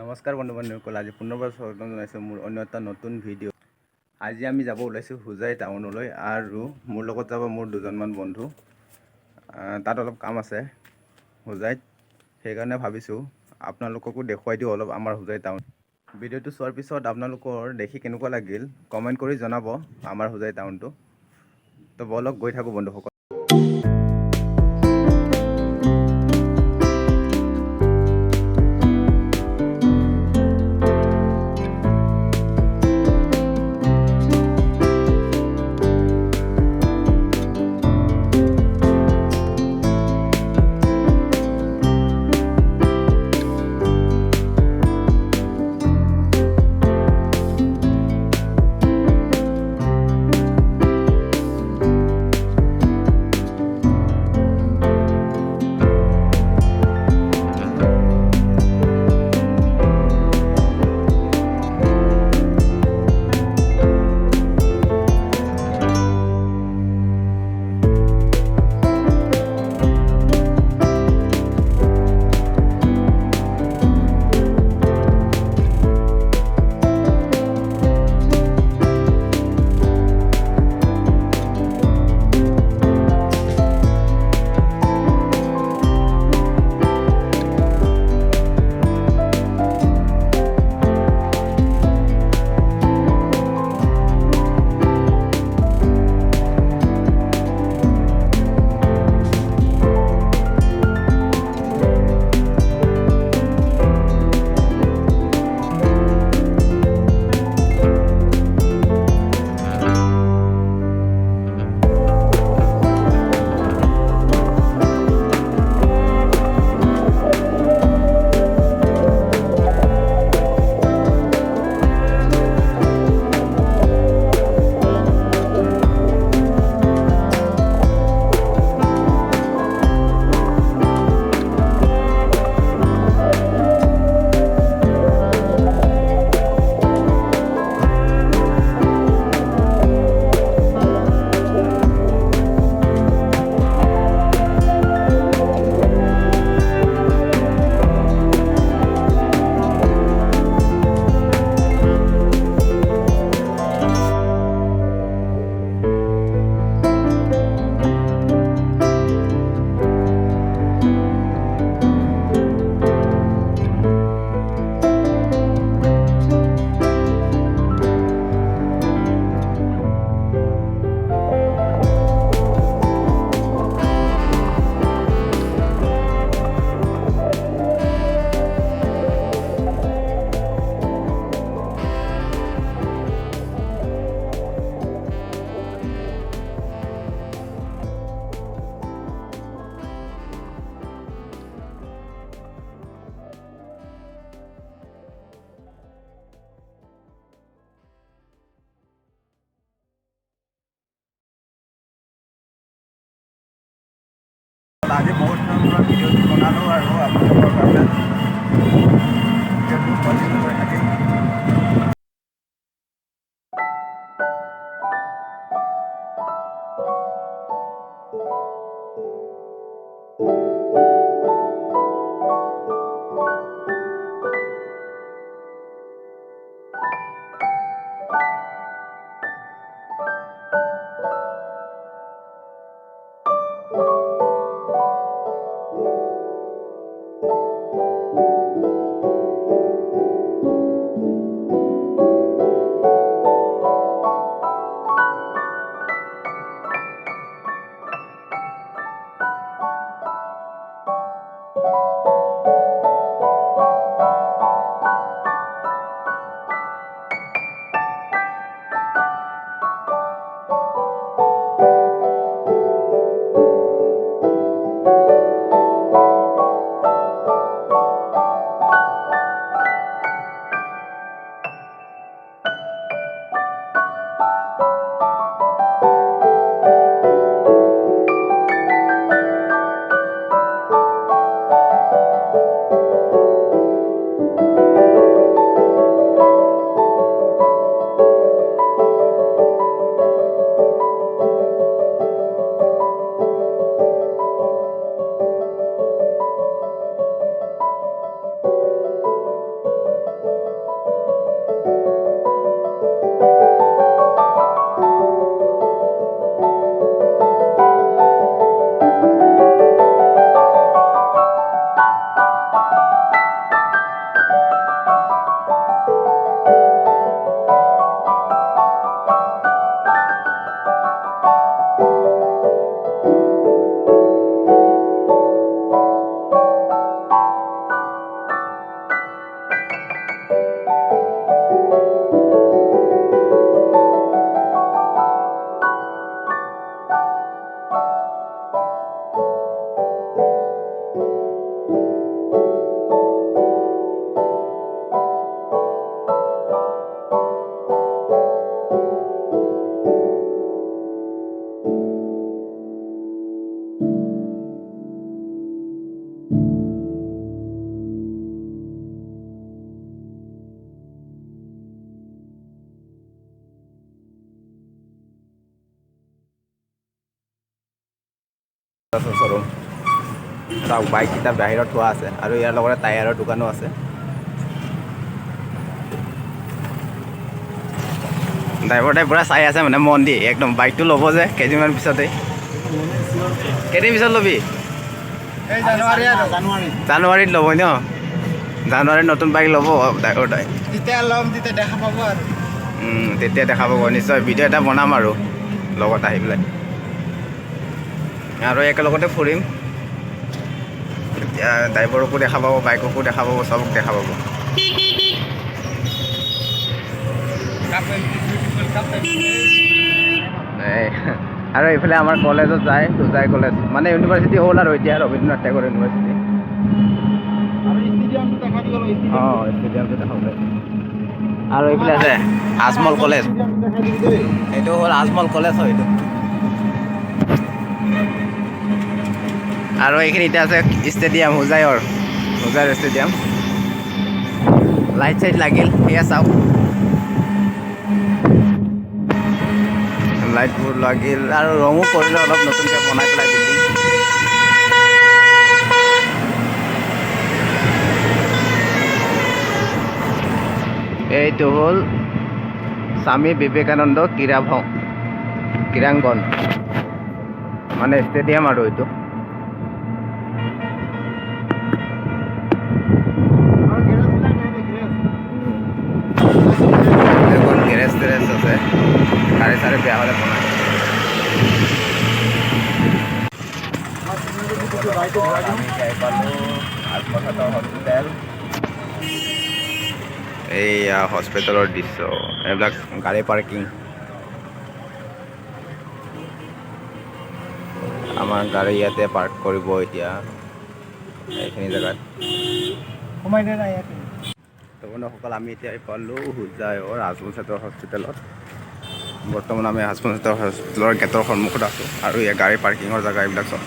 নমস্কাৰ বন্ধু বান্ধৱীসকল, আজি পুনৰবাৰ স্বাগতম জনাইছোঁ মোৰ অন্য এটা নতুন ভিডিঅ'। আজি আমি যাব ওলাইছোঁ হোজাই টাউনলৈ আৰু মোৰ লগত যাব মোৰ দুজনমান বন্ধু। তাত অলপ কাম আছে হোজাইত, সেইকাৰণে ভাবিছোঁ আপোনালোককো দেখুৱাই দিওঁ অলপ আমাৰ হোজাই টাউন। ভিডিঅ'টো চোৱাৰ পিছত আপোনালোকৰ দেখি কেনেকুৱা লাগিল কমেণ্ট কৰি জনাব আমাৰ হোজাই টাউনটো। তো বলক গৈ থাকোঁ বন্ধুসকল। চাওক বাইককেইটা বাহিৰত থোৱা আছে আৰু ইয়াৰ লগতে টায়াৰৰ দোকানো আছে। ড্ৰাইভাৰটাই পূৰা চাই আছে মানে মন দি একদম বাইকটো ল'ব যে কেইদিনমান পিছতেই। কেইদিন পিছত ল'বি? জানুৱাৰীত ল'ব ন? জানুৱাৰীত নতুন বাইক ল'ব ড্ৰাইভাৰটাই। যেতিয়া ল'ম তেতিয়া দেখা পাব আৰু তেতিয়া দেখা পাব নিশ্চয়। ভিডিঅ' এটা বনাম আৰু লগত আহি পেলাই আৰু একেলগতে ফুৰিম। এতিয়া ড্ৰাইভাৰকো দেখা পাব, বাইককো দেখা পাব, চবক দেখা পাব। আৰু এইফালে আমাৰ কলেজত যায়, হোজাই কলেজ মানে ইউনিভাৰ্চিটি হ'ল আৰু এতিয়া ৰবীন্দ্ৰনাথ টেগৰ ইউনিভাৰ্চিটি। অঁ, ষ্টেডিয়ামটো দেখা পাব। আৰু এইফালে আছে আজমল কলেজ, এইটো হ'ল আজমল কলেজ হয় এইটো। আৰু এইখিনিতে আছে ষ্টেডিয়াম হোজাইৰ ষ্টেডিয়াম। লাইট চাইট লাগিল, সেয়া চাওক লাইটবোৰ লাগিল আৰু ৰঙো কৰিলে অলপ নতুনকৈ বনাই পেলাই বিল্ডিং। এইটো হ'ল স্বামী বিবেকানন্দ ক্ৰীড়াংগন মানে ষ্টেডিয়াম আৰু এইটো। গেৰেজ টেৰেজ আছে, গাড়ী চাড়ী বেয়া হ'লে বনায়। আমি যাই পালোঁ আজমল হস্পিটেল। এইয়া হস্পিটেলৰ দৃশ্য, এইবিলাক গাড়ী পাৰ্কিং। আমাৰ গাড়ী ইয়াতে পাৰ্ক কৰিব এতিয়া এইখিনি জেগাত। সোমাই দে না ইয়াতে। তো বন্ধুসকল, আমি এতিয়া পালোঁ হোজাইৰ আজমল ছাত্ৰ হস্পিটেলত। বৰ্তমান আমি আজমল ছাত্ৰ হস্পিটেলৰ গেটৰ সন্মুখত আছোঁ আৰু ইয়াত গাড়ী পাৰ্কিঙৰ জেগা এইবিলাক চব।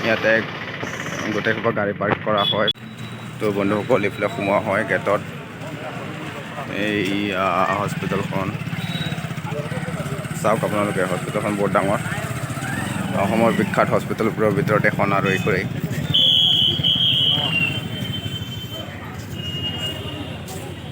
ইয়াতে গোটেইসোপা গাড়ী পাৰ্ক কৰা হয়। তো বন্ধুসকল, এইফালে সোমোৱা হয় গেটত। এইয়া হস্পিটেলখন চাওক আপোনালোকে, হস্পিটেলখন বহুত ডাঙৰ, অসমৰ বিখ্যাত হস্পিটেলবোৰৰ ভিতৰত এখন আৰু এইখনেই।